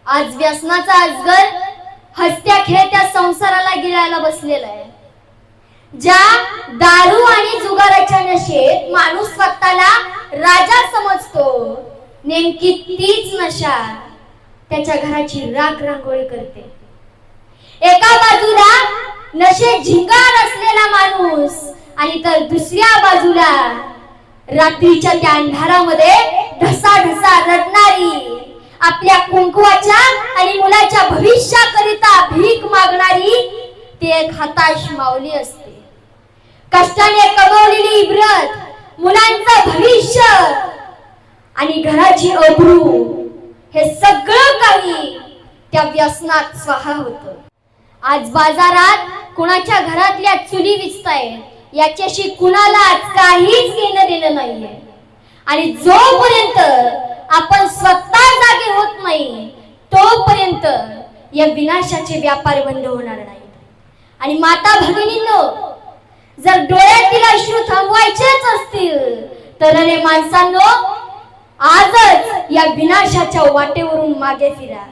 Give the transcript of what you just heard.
आज व्यसनाचा अजगर हसत्या खेळत्या संसाराला गिळायला बसलेला आहे. ज्या दारू आणि जुगाराच्या नशेत माणूस स्वतःला राजा समजतो, नेमकी तीच नशा त्याच्या घराची राख रांगोळी करते. एका बाजूला नशेत झिंगार असलेला माणूस आणि तर दुसऱ्या बाजूला रात्रीच्या त्या अंधारामध्ये ढसाढसा रडणारी, आपल्या कुंकवाच्या आणि मुलाच्या भविष्याकरिता भीक मागणारी ती एक हताश माऊली असते. कष्टाने कमवलेली इब्रत, मुलांचं भविष्य आणि घराची अब्रू, हे सगळं काही त्या व्यसनात स्वाहा होतं. आज बाजारात कुणाच्या घरातल्या चुली विजतायत याच्याशी कुणालाच काहीच घेणं देणं नाहीये. आणि जोपर्यंत आपण स्वतः जागे होत नाही तोपर्यंत या विनाशाचे व्यापार बंद होणार नाहीत. आणि माता भगिनींनो, जर डोळ्यातील अश्रू थांबवायचेच असतील तर रे माणसांनो, आजच या विनाशाच्या वाटेवरून मागे फिरा.